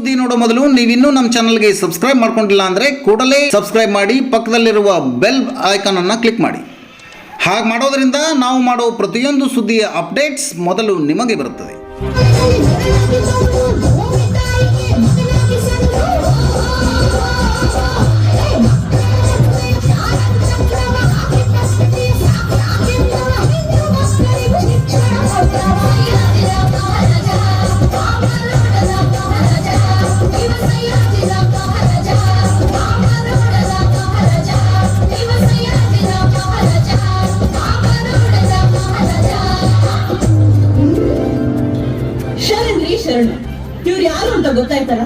ಸುದ್ದಿ ನೋಡೋ ಮೊದಲು ನೀವಿನ್ನೂ ನಮ್ಮ ಚಾನಲ್ಗೆ ಸಬ್ಸ್ಕ್ರೈಬ್ ಮಾಡ್ಕೊಂಡಿಲ್ಲ ಅಂದರೆ ಕೂಡಲೇ ಸಬ್ಸ್ಕ್ರೈಬ್ ಮಾಡಿ, ಪಕ್ಕದಲ್ಲಿರುವ ಬೆಲ್ ಐಕಾನ್ ಅನ್ನು ಕ್ಲಿಕ್ ಮಾಡಿ. ಹಾಗೆ ಮಾಡೋದ್ರಿಂದ ನಾವು ಮಾಡೋ ಪ್ರತಿಯೊಂದು ಸುದ್ದಿಯ ಅಪ್ಡೇಟ್ಸ್ ಮೊದಲು ನಿಮಗೆ ಬರುತ್ತದೆ. ಶರಣು ಇವ್ರು ಯಾರು ಅಂತ ಗೊತ್ತಾಯ್ತಲ್ಲ?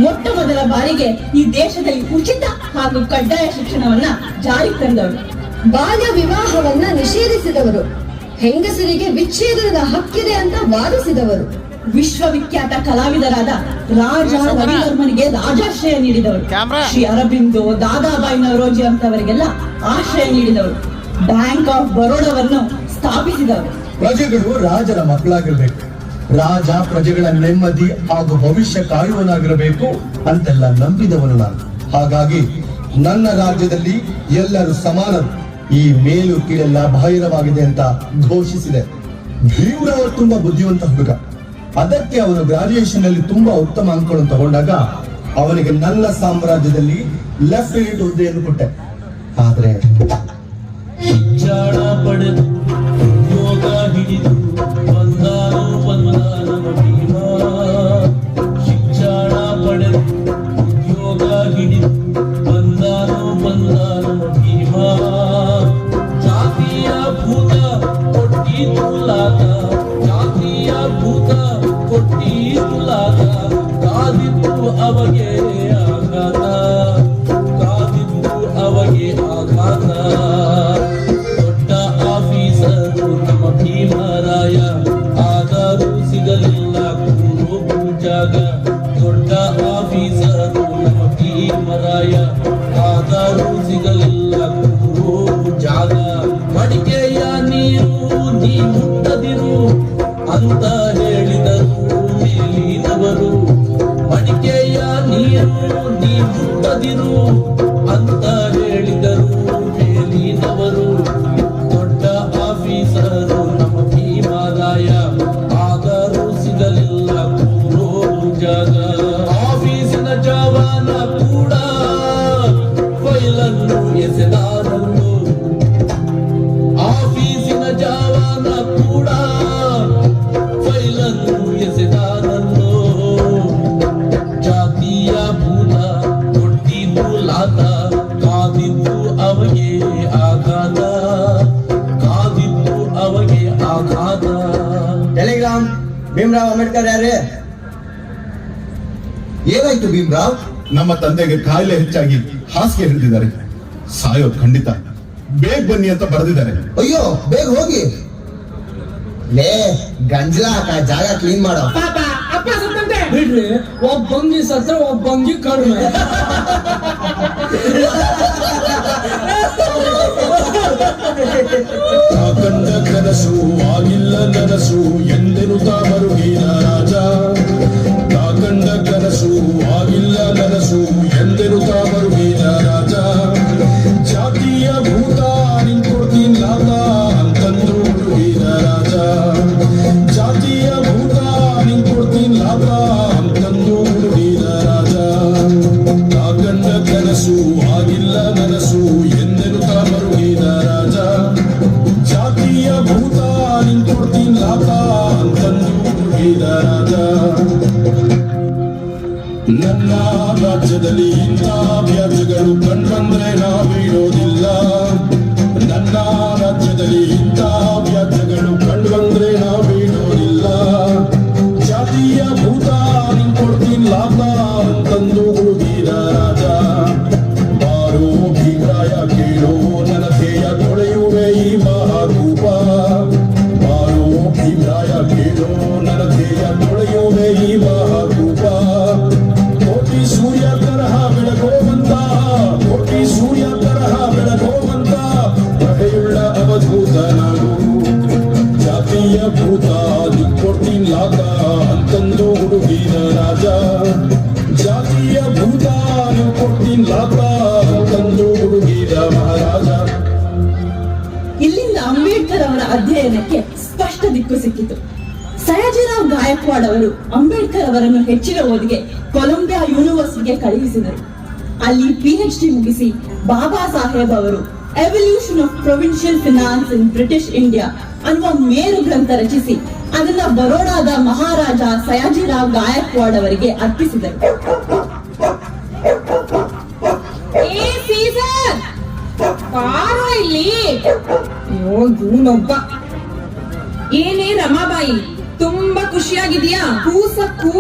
ಮೊಟ್ಟ ಮೊದಲ ಬಾರಿಗೆ ಈ ದೇಶದಲ್ಲಿ ಉಚಿತ ಹಾಗೂ ಕಡ್ಡಾಯ ಶಿಕ್ಷಣವನ್ನ ಜಾರಿಗೆ ತಂದವರು, ಬಾಲ್ಯ ವಿವಾಹವನ್ನ ನಿಷೇಧಿಸಿದವರು, ಹೆಂಗಸರಿಗೆ ವಿಚ್ಛೇದನದ ಹಕ್ಕಿದೆ ಅಂತ ವಾದಿಸಿದವರು, ವಿಶ್ವವಿಖ್ಯಾತ ಕಲಾವಿದರಾದ ರಾಜ ರವಿವರ್ಮನಿಗೆ ರಾಜಾಶ್ರಯ ನೀಡಿದವರು, ಶ್ರೀ ಅರಬಿಂದೋ, ದಾದಾಬಾಯಿ ನವರೋಜಿ ಅಂತವರಿಗೆಲ್ಲ ಆಶ್ರಯ ನೀಡಿದವರು, ಬ್ಯಾಂಕ್ ಆಫ್ ಬರೋಡವನ್ನು ಸ್ಥಾಪಿಸಿದವರು. ಪ್ರಜೆಗಳು ರಾಜರ ಮಕ್ಕಳಾಗಿರ್ಬೇಕು, ರಾಜ ಪ್ರಜೆಗಳ ನೆಮ್ಮದಿ ಹಾಗೂ ಭವಿಷ್ಯ ಕಾಯುವನಾಗಿರಬೇಕು ಅಂತೆಲ್ಲ ನಂಬಿದವನು ನಾನು. ಹಾಗಾಗಿ ನನ್ನ ರಾಜ್ಯದಲ್ಲಿ ಎಲ್ಲರೂ ಸಮಾನರು, ಈ ಮೇಲು ಕೀಳೆಲ್ಲ ಬಾಹಿರವಾಗಿದೆ ಅಂತ ಘೋಷಿಸಿದೆ. ಭೀಮರಾವ್ ತುಂಬಾ ಬುದ್ಧಿವಂತ ಹುಡುಗ. ಅದಕ್ಕೆ ಅವನು ಗ್ರಾಜುಯೇಷನ್ ಅಲ್ಲಿ ತುಂಬಾ ಉತ್ತಮ ಅಂಕಗಳನ್ನು ತಗೊಂಡಾಗ ಅವನಿಗೆ ನನ್ನ ಸಾಮ್ರಾಜ್ಯದಲ್ಲಿ ಲೆಫ್ಟಿನೆಂಟ್ ಹುದ್ದೆಯನ್ನು ಕೊಟ್ಟೆ. ಆದ್ರೆ ಶಿಕ್ಷಣ ಪಡೆದು ಉದ್ಯೋಗ ಹಿಡಿದು ಶಿಕ್ಷಣ ಪಡೆದು ಉದ್ಯೋಗ ಹಿಡಿದು ಬಂದಾನು ಭೀಮ. ಜಾತಿಯ ಭೂತ ಕೊಟ್ಟಿ ತುಲಾದ, ಜಾತಿಯ ಭೂತ ಕೊಟ್ಟಿ ತುಲಾದ, ಕಾದಿದ್ದು ಅವಗೆ ಆಘಾತ, ಕಾದಿದ್ದು ಅವಗೆ ಆಘಾತ. ದೊಡ್ಡ ಆಫೀಸರು ನಮ್ಮ ಭೀಮರಾಯ, ಆದರೂ ಸಿಗಲಿಲ್ಲ ಕೂರೋ ಜಾಗ. ದೊಡ್ಡ ಆಫೀಸರು ನಮ್ಮ ಭೀಮರಾಯ, ಆದರೂ ಸಿಗಲಿಲ್ಲ ಕೂರೋ ಜಾಗ. ಮಡಿಕೆಯ ನೀರು ನೀ ಮುಟ್ಟದಿರು ಅಂತ ಹೇಳಿದರು ಮೇಲಿನವರು, ಮಡಿಕೆಯ ನೀರು ನೀ ಮುಟ್ಟದಿರು ಅಂತ ಹೇಳಿದರು ಮೇಲಿನವರು. ದೊಡ್ಡ ಆಫೀಸರು ನಮ್ಮ ಭೀಮರಾಯ, ಆದರೂ ಸಿಗಲಿಲ್ಲ ಕೂರೋ ಜಾಗ. ಆಫೀಸಿನ ಜವಾನ ಕೂಡ ಫೈಲನ್ನು ಎಸೆದಾರನ್ನು, ಆಫೀಸಿನ ಜವಾನ ಕೂಡ ಫೈಲನ್ನು ಎಸೆದಾರನ್ನು. ಜಾತಿಯ ಭೂತ ಕೊಟ್ಟಿದ್ದು ಲಾತ, ಕಾದಿದ್ದು ಅವಗೆ ಆಘಾತ, ಕಾದಿದ್ದು ಅವಗೆ ಆಘಾತ. ಟೆಲಿಗ್ರಾಮ್ ಭೀಮರಾವ್ ಅಂಬೇಡ್ಕರ್ ಯಾರೇ? ಏನಾಯ್ತು ಭೀಮರಾವ್? ನಮ್ಮ ತಂದೆಗೆ ಕಾಯಿಲೆ ಹೆಚ್ಚಾಗಿ ಹಾಸಿಗೆ ಹಿಡಿದಿದ್ದಾರೆ, ಸಾಯೋದು ಖಂಡಿತ, ಬೇಗ ಬನ್ನಿ ಅಂತ ಬರೆದಿದ್ದಾರೆ. ಅಯ್ಯೋ ಬೇಗ ಹೋಗಿ. ಲೇ ಗಂಜಲ ಜಾಗ ಕ್ಲೀನ್ ಮಾಡೋ. ಪಾಪ ಅಪ್ಪ ಸತ್ತಂತೆ ಬಿಡ್ರಿ, ಒಬ್ಬ ಬಂಗಿ ಸತ್ರ ಒಬ್ಬ ಬಂಗಿ ಕಡಿಮೆ. ಕಂಡ ಕನಸು ಆಗಿಲ್ಲ ನನಸು ಎಂದೆನುತ್ತಾ ಮರುಗಿದ ರಾಜ. ಕಂಡ ಕನಸು ಆಗಿಲ್ಲ ನನಸು ಎಂದೆನುತ್ತಾ ಮರುಗಿದ ರಾಜ. ಜಾತಿಯ ಭೂತ ನಿಂತ್ಕೊಡ್ತೀನಿ ಲಾತ ಅಂತಂದು ಹುಡುಗಿದ ರಾಜ. ಜಾತಿಯ ಭೂತ ನಿಂತ್ಕೊಡ್ತೀನಿ ಲಾತ ಅಂತಂದು ಹುಡುಗಿದ ರಾಜ. ಕಂಡ ಕನಸು ಆಗಿಲ್ಲ ನನಸು ಎಂದೆನುತ್ತಾ ಮರುಗಿದ ರಾಜ. ಜಾತಿಯ ಭೂತ ನಿಂತ್ಕೊಡ್ತೀನಿ ಲಾತ ಅಂತಂದು ಹುಡುಗಿದ ರಾಜ. ನನ್ನ ರಾಜ್ಯದಲ್ಲಿ ಇಂಥ ವ್ಯಾಜ್ಯಗಳು ಕಂಡ್ಬಂದ್ರೆ ನಾವಿಡೋದಿಲ್ಲ. ನನ್ನ ರಾಜ್ಯದಲ್ಲಿ ಇಂಥ ವ್ಯಾಜ್ಯಗಳು ಕಂಡ್ಬಂದ್ರೆ ನಾವಿಡೋದಿಲ್ಲ. ಜಾತಿಯ ಭೂತ ನಿಂತ್ಕೊಡ್ತೀನಿ ಲಾಭ ಅಂತಂದು ಹುಡುಗಿದ ರಾಜ. ಬಾರೋ ಭೀಮರಾಯ ಕೇಳೋ ನನ್ನ ಧ್ಯೇಯ ತೊಳೆಯುವೆ ಈ ಮಹಾರೂಪ. ಬಾರೋ ಭೀಮರಾಯ ಕೇಳೋ ನನ್ನ ಧ್ಯೇಯ ತೊಳೆಯುವೆ ಈ ಮಹಾರೂಪ. ಕೋಟಿ ಸೂರ್ಯ ತರಹ ಬೆಳಗೋವಂತ, ಕೋಟಿ ಸೂರ್ಯ ತರಹ ಬೆಳಗೋವಂತ ಪ್ರಭೆಯುಳ್ಳ ಅವಧೂತ ನಾನು. ಜಾತಿಯ ಭೂತ ನಿಕ್ಕೊಡ್ತೀನಿ ಲಾತ ಅಂತಂದು ಹುಡುಗಿದ ರಾಜ. ಅಧ್ಯಯನಕ್ಕೆ ಸ್ಪಷ್ಟ ದಿಕ್ಕು ಸಿಕ್ಕಿತು. ಸಯಾಜಿರಾವ್ ಗಾಯಕ್ವಾಡ್ ಅವರು ಅಂಬೇಡ್ಕರ್ ಅವರನ್ನು ಹೆಚ್ಚಿನ ಓದಿಗೆ ಕೊಲಂಬಿಯಾ ಯೂನಿವರ್ಸಿಟಿಗೆ ಕಳುಹಿಸಿದರು. ಅಲ್ಲಿ PhD ಮುಗಿಸಿ ಬಾಬಾ ಸಾಹೇಬ್ ಅವರು evolution of provincial finance in British India ಅನ್ನುವ ಮೇರು ಗ್ರಂಥ ರಚಿಸಿ ಅದನ್ನ ಬರೋಡಾದ ಮಹಾರಾಜ ಸಯಾಜಿರಾವ್ ಗಾಯಕ್ವಾಡ್ ಅವರಿಗೆ ಅರ್ಪಿಸಿದರು. ಇಲ್ಲಿ ಅಯ್ಯೋ ಇವನೊಬ್ಬ. ಏನೇ ರಮಾಬಾಯಿ, ತುಂಬಾ ಖುಷಿಯಾಗಿದೆಯಾ? ಕೂಸಕ್ಕೂ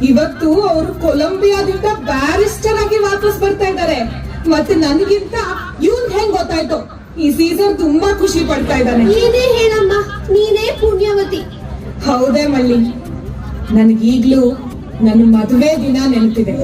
ಇವತ್ತು ಅವರು ಕೊಲಂಬಿಯಾದಿಂದ ಬ್ಯಾರಿಸ್ಟರ್ ಆಗಿ ವಾಪಸ್ ಬರ್ತಾ ಇದ್ದಾರೆ. ಮತ್ತೆ ನನಗಿಂತ ಇವನ್ ಹೆಂಗ್ ಗೊತ್ತಾಯ್ತು? ಈ ಸೀಸನ್ ತುಂಬಾ ಖುಷಿ ಪಡ್ತಾ ಇದ್ದಾನೆ. ನೀನೇ ಹೇಳಮ್ಮ, ನೀನೇ ಪುಣ್ಯವತಿ. ಹೌದೇ ಮಳ್ಳಿ, ನನಗೀಗ್ಲೂ ನನ್ನ ಮದುವೆ ದಿನ ನೆನಪಿದೆ.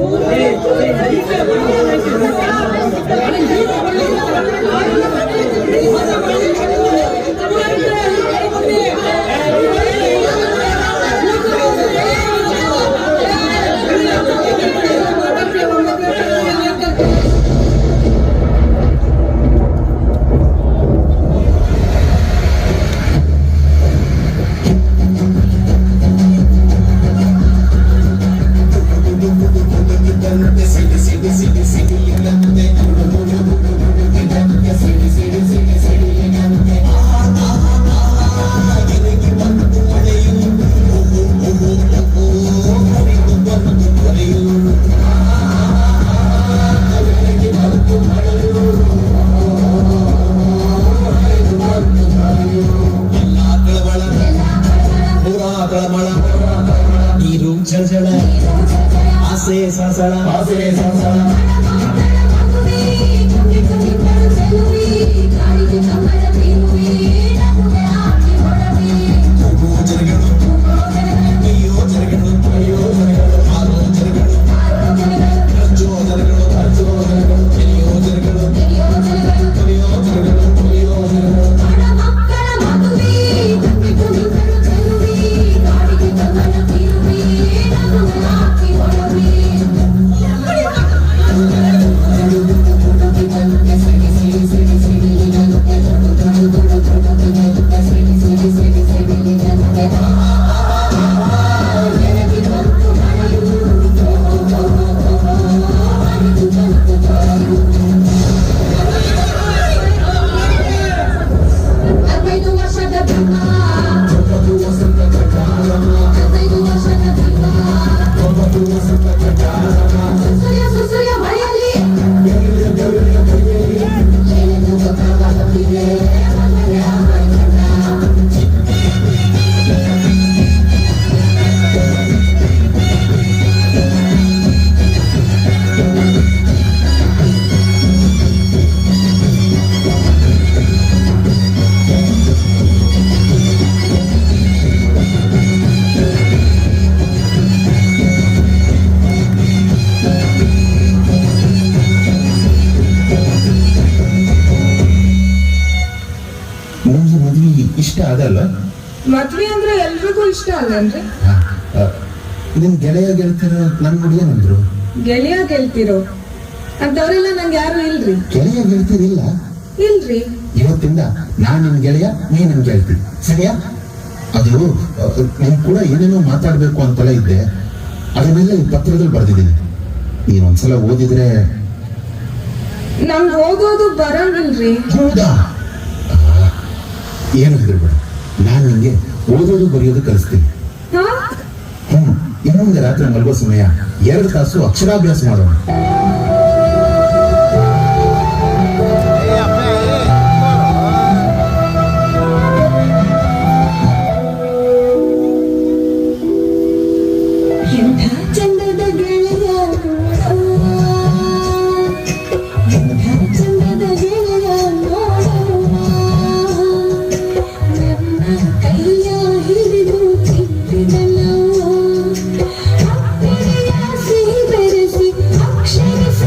ನೀರು ಜಳಜಳ ಆಸೆ ಸಳಸಳ ಇಷ್ಟ ಅದಲ್ಲ? ಮದ್ವೆ ಅಂದ್ರೆ ಎಲ್ರಿಗೂ ಇಷ್ಟ ಅಲ್ಲನ್ರಿ? ನಿಮ್ ಗೆಳೆಯ ಗೆಳ್ತಿರೋ ನನ್ ನೋಡಿ ಏನಂದ್ರು? ಗೆಳೆಯ ಗೆಲ್ತಿರೋ ಅಂತವ್ರೆಲ್ಲ ನಂಗೆ ಯಾರು ಇಲ್ರಿ. ಗೆಳೆಯ ಗೆಳ್ತಿರಿಲ್ಲ? ಇಲ್ರಿ. ಇವತ್ತಿಂದ ನಾನ್ ನಿನ್ ಗೆಳೆಯ, ನೀ ನನ್ ಗೆಳ್ತಿ, ಸರಿಯಾ? ಅದು ನಿನ್ ಕೂಡ ಏನೇನೋ ಮಾತಾಡ್ಬೇಕು ಅಂತೆಲ್ಲ ಇದ್ದೆ, ಅದನ್ನೆಲ್ಲ ಈ ಪತ್ರದಲ್ಲಿ ಬರ್ದಿದ್ದೀನಿ. ನೀನೊಂದ್ಸಲ ಓದಿದ್ರೆ. ನಂಗೆ ಓದೋದು ಬರಂಗಿಲ್ರಿ. ಹೌದಾ? ಏನು ಹೆದರ್ಬೇಡ, ನಾನ್ ನಿಂಗೆ ಓದೋದು ಬರೆಯೋದು ಕಲಿಸ್ತೀನಿ. ಇನ್ನೊಂದು ರಾತ್ರಿ ಮಲಗೋ ಸಮಯ 2 ತಾಸು ಅಕ್ಷರಾಭ್ಯಾಸ ಮಾಡೋಣ. ಅಕ್ಷರ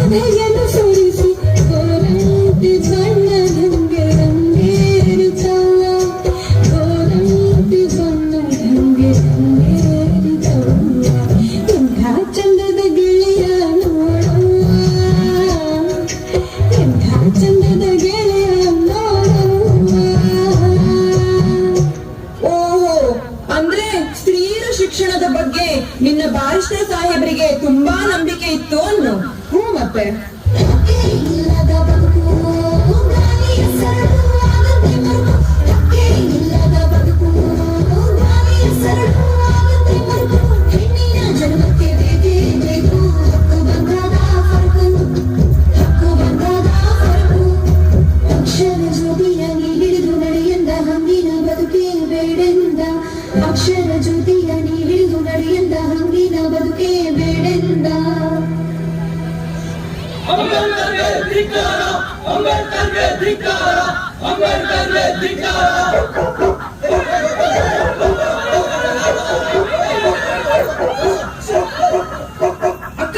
ಶಿಕ್ಷಣದ ಬಗ್ಗೆ ನಿನ್ನ ಬಾರಿಸ್ಟರ್ ಸಾಹೇಬರಿಗೆ ತುಂಬಾ ನಂಬಿಕೆ ಇತ್ತು ಅನ್ನು. ಹ್ಞೂ ಮತ್ತೆ ಇಲ್ಲದ ಬದುಕು ಗಾಳಿಯ ಸರಳು ಆಗತ್ತೆ ಮರುಕು. ಹಕ್ಕೆ ಇಲ್ಲದ ಬದುಕು ಗಾಳಿಯ ಸರಳು ಆಗತ್ತೆ ಮರುಕು. ಹೆಣ್ಣಿನ ಜನ್ಮಕ್ಕೆ ಬೇಕೇ ಬೇಕು ಹಕ್ಕು ಬಂಧದ ಫರಕು. ಹಕ್ಕು ಬಂಧದ ಫರಕು. ಅಕ್ಷರ ಜ್ಯೋತಿಯ ನೀ ಹಿಡಿದು ನಡೆಯಂದ ಹಂಗಿನ ಬದುಕೇ ಬೇಡೆಂದ. ಅಕ್ಷರ ಜ್ಯೋತಿಯ ನೀ ಹಿಡಿದು ನಡೆಯಂದ ಹಂಗಿನ ಬದುಕೇ ಬೇಡೆಂದ. ಅಕ್ಕ,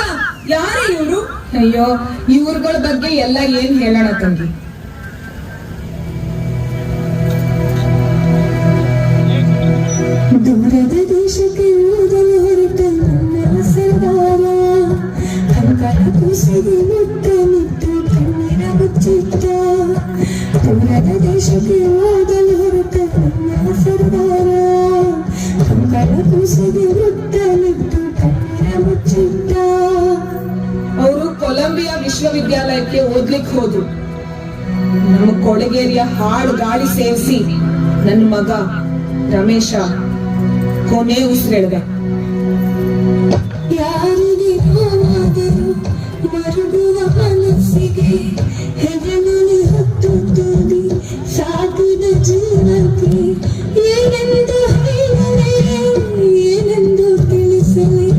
ಯಾರೇ ಇವ್ರು? ಅಯ್ಯೋ, ಇವ್ರಗಳ ಬಗ್ಗೆ ಎಲ್ಲ ಏನ್ ಹೇಳೋಣ ತಂಗಿ. ದೂರದ ದೇಶಕ್ಕೆ ಓದಲು ಹೊರಟ ನನ್ನ ಸರ್ದಾರ ಕಂಕಣ ಕುಸಿದು ಮುತ್ತ ನಿಂತು ಕಣ್ಣಿನ ಮುಚ್ಚಿಟ್ಟ. ದೂರದ ದೇಶಕ್ಕೆ ಓದಲು ಹೊರಟ ನನ್ನ ಸರ್ದಾರ ಕಂಕಣ ಕುಸಿದು ಮುತ್ತ ನಿಂತು ಕಣ್ಣಿನ ಮುಚ್ಚಿಟ್ಟ. ಅವರು ಕೊಲಂಬಿಯಾ ವಿಶ್ವವಿದ್ಯಾಲಯಕ್ಕೆ ಓದ್ಲಿಕ್ಕೆ ಹೋದ್ರು. ನಮ್ಮ ಕೊಳಗೇರಿಯ ಹಾಡು ಗಾಳಿ ಸೇರಿಸಿ ನನ್ನ ಮಗ ರಮೇಶ ಕೊನೆ ಉಸಿರೆಳೆದ. ಯಾರಿಗೆ ನೋವಾದರೂ ಮರುಗುವ ಮನಸ್ಸಿಗೆ ಹೆಗಲಲ್ಲಿ ಹೊತ್ತು ತೂಗಿ ಸಾಕಿದ ಜೀವಕ್ಕೆ ಏನೆಂದು ಹೇಳಲೆ, ಏನೆಂದು ತಿಳಿಸಲೆ,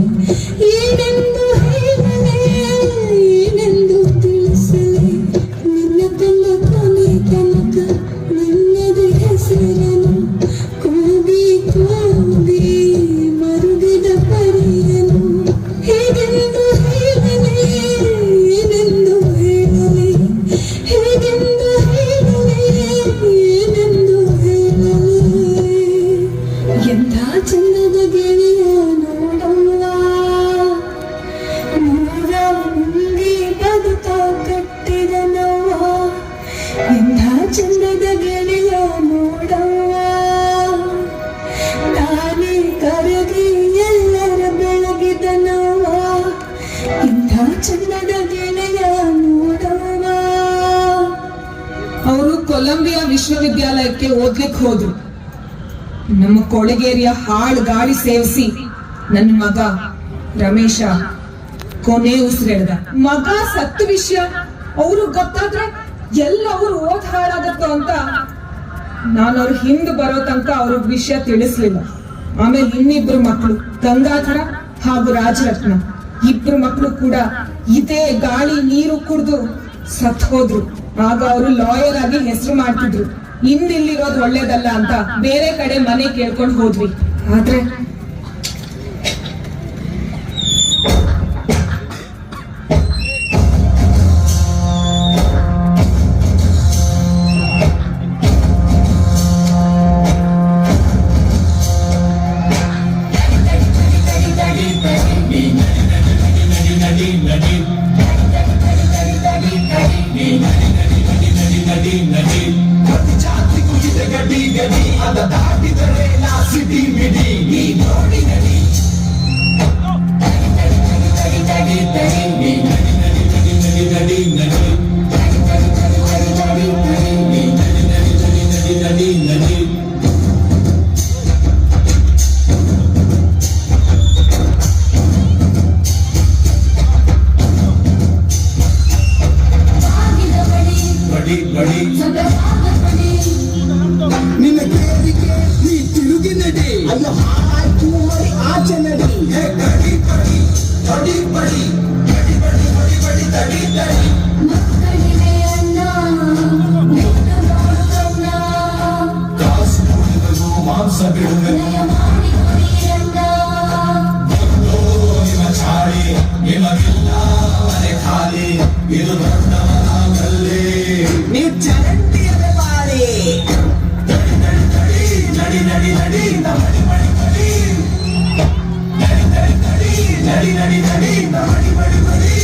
ಏನೆಂದು ಹೇಳಲೆ, ಏನೆಂದು ತಿಳಿಸಲೆ. ನಿನ್ನ ತನ್ನ ಕೊನೆ ತನಕ ನಿನ್ನದೇ ಹೆಸರನ್ನು ಕೂಗಿ ಕೂಗಿ ಮರುಗಿದ ಪರಿಯನು. ಹೇಗೆಂದು ಹೇಳಲೆ, ಏನೆಂದು ಹೇಳಲೆ, ಹೇಗೆಂದು ಹೇಳಲೆ, ಏನೆಂದು ಹೇಳಲೆ. ಎಂಥ ಚಂದದ ಗೆಳೆಯ ನೋಡವ್ವ, ನೂರ ಮುಂದೆ ಬದುಕ ಕಟ್ಟಿದ ನೋವ. ಎಂಥ ಚಂದದ ಗೆಳೆಯ ನೋಡವ್ವ, ತಾನೇ ಕರಗಿ ಎಲ್ಲರ ಬೆಳಗಿದ ನೋವ. ಇಂಥ ಚಂದದ ಗೆಳೆಯ ನೋಡವ್ವ. ಅವರು ಕೊಲಂಬಿಯಾ ವಿಶ್ವವಿದ್ಯಾಲಯಕ್ಕೆ ಓದ್ಲಿಕ್ಕೆ ಹೋದ್ರು. ನಮ್ಮ ಕೊಳಗೇರಿಯ ಹಾಡು ಗಾಳಿ ಸೇವಿಸಿ ನನ್ನ ಮಗ ರಮೇಶ ಕೊನೆ ಉಸಿರೆಳೆದ. ಮಗ ಸತ್ತು ವಿಷಯ ಅವರು ಗೊತ್ತಾದ್ರೆ ಎಲ್ಲ ಅವ್ರು ಓದ್ ಹಾಳಾಗತ್ತೋ ಅಂತ ನಾನು ಅವ್ರ ಹಿಂದ್ ಬರೋ ತನಕ ಅವ್ರಿಗೆ ವಿಷಯ ತಿಳಿಸ್ಲಿಲ್ಲ. ಆಮೇಲೆ ಇನ್ನಿಬ್ರು ಮಕ್ಕಳು ಗಂಗಾಧರ ಹಾಗೂ ರಾಜರತ್ನ, ಇಬ್ರು ಮಕ್ಕಳು ಕೂಡ ಇದೇ ಗಾಳಿ ನೀರು ಕುಡಿದು ಸತ್ ಹೋದ್ರು. ಆಗ ಅವರು ಲಾಯರ್ ಆಗಿ ಹೆಸರು ಮಾಡ್ತಿದ್ರು. ಇಂದಿಲ್ಲಿರೋದು ಒಳ್ಳೇದಲ್ಲ ಅಂತ ಬೇರೆ ಕಡೆ ಮನೆ ಕೇಳ್ಕೊಂಡು ಹೋದ್ವಿ. ಆದ್ರೆ ನಿನ್ನ ಕೇಳಿಕೆ ನೀ ತಿರುಗಿ ನಡಿ. ಅಯ್ಯೋ ಹಾಯ್ತು ಮರಿ ಆಚೆ ನಡಿ. ಹೇ ಕಡಿ ಬಡಿ ಬಡಿ ಬಡಿ ಬಡಿ ಬಡಿ ಬಡಿ ಬಡಿ ತಡಿ ತಡಿ. ಮಕ್ಕಳಿಗೆ ಅನ್ನ ನಿನ್ನ ನೋಡುತ್ತಣ್ಣ, ಕಾಸು ಕುಡಿದು ಮಾಂಸ ಬಿಡುವೆ ನಯ ಮಾಡಿ ಕುಡಿಯಣ್ಣ. ನಿಮ್ಮ ಚಾಳಿ ನಿಮಗಿಲ್ಲ ಮನೆ ಖಾಲಿ. ಇದು ದೊಡ್ಡವನಾಗಲ್ಲೇ ನೀ ಚರಂಡಿಯದ ಬಾಳಿ. ನಡಿ ನಡಿ ನಡಿ ನಡಿ ನಡಿ ನಡಿ ಮಡಿ ಮಡಿ ನಡಿ ನಡಿ ನಡಿ ನಡಿ ನಡಿ ನಡಿ ನಡಿ ಮಡಿ ಮಡಿ ನಡಿ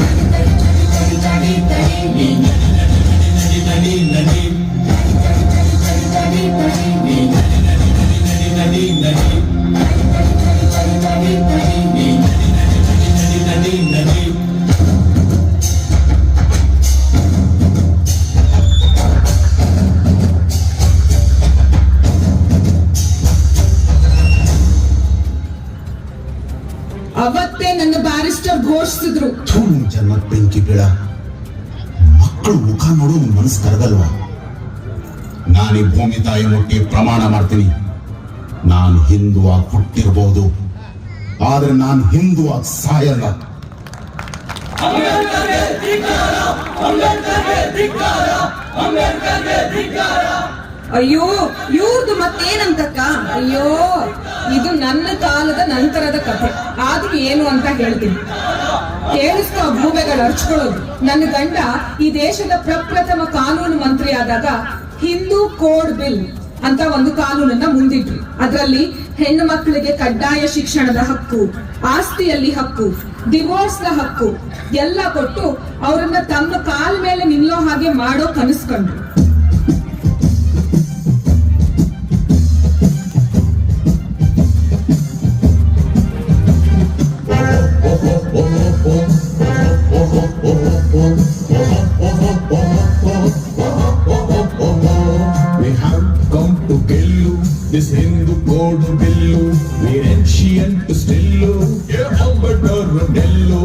ನಡಿ ನಡಿ ನಡಿ ನಡಿ ನಡಿ ನಡಿ ನಡಿ ನಡಿ ನಡಿ ನಡಿ ನಡಿ ನಡಿ ನಡಿ ನಡಿ ಅವತ್ತೇ ನನ್ನ ಬ್ಯಾರಿಸ್ಟರ್ ಘೋಷಿಸಿದ್ರು. ಥೂ, ನಿನ್ ಜನ್ಮಕ್ ಬೆಂಕಿ ಬೀಳ. ಮಕ್ಕಳು ಮುಖ ನೋಡು ನಿನ್ ಮನಸ್ಸು ಕರಗಲ್ವಾ? ನಾನು ಈ ಭೂಮಿ ತಾಯಿ ಮುಟ್ಟಿ ಪ್ರಮಾಣ ಮಾಡ್ತೀನಿ, ನಾನು ಹಿಂದುವಾಗಿ ಹುಟ್ಟಿರ್ಬಹುದು, ಆದ್ರೆ ನಾನು ಹಿಂದುವಾಗಿ ಸಾಯಲ್ಲ. ಅಯ್ಯೋ, ಇವ್ರದ್ದು ಮತ್ತೇನಂತಕ್ಕ? ಅಯ್ಯೋ, ಇದು ನನ್ನ ಕಾಲದ ನಂತರದ ಕಥೆ. ಆದ್ರೂ ಏನು ಅಂತ ಹೇಳ್ತೀನಿ, ಕೇಳಿಸ್ಕೊ. ಭೂಮಿಗಳು ಅರ್ಚ್ಕೊಳ್ಳೋದು. ನನ್ನ ಗಂಡ ಈ ದೇಶದ ಪ್ರಪ್ರಥಮ ಕಾನೂನು ಮಂತ್ರಿ ಆದಾಗ ಹಿಂದೂ ಕೋಡ್ ಬಿಲ್ ಅಂತ ಒಂದು ಕಾನೂನನ್ನ ಮುಂದಿಟ್ರು. ಅದರಲ್ಲಿ ಹೆಣ್ಣು ಮಕ್ಕಳಿಗೆ ಕಡ್ಡಾಯ ಶಿಕ್ಷಣದ ಹಕ್ಕು, ಆಸ್ತಿಯಲ್ಲಿ ಹಕ್ಕು, ಡಿವೋರ್ಸ್ ನ ಹಕ್ಕು ಎಲ್ಲ ಕೊಟ್ಟು ಅವರನ್ನ ತಮ್ಮ ಕಾಲ ಮೇಲೆ ನಿಲ್ಲೋ ಹಾಗೆ ಮಾಡೋ ಕನಸ್ಕೊಂಡ್ರು. We have come to kill you, this Hindu code bill. We're ancient still. Yeah, Ambedkar Nellu.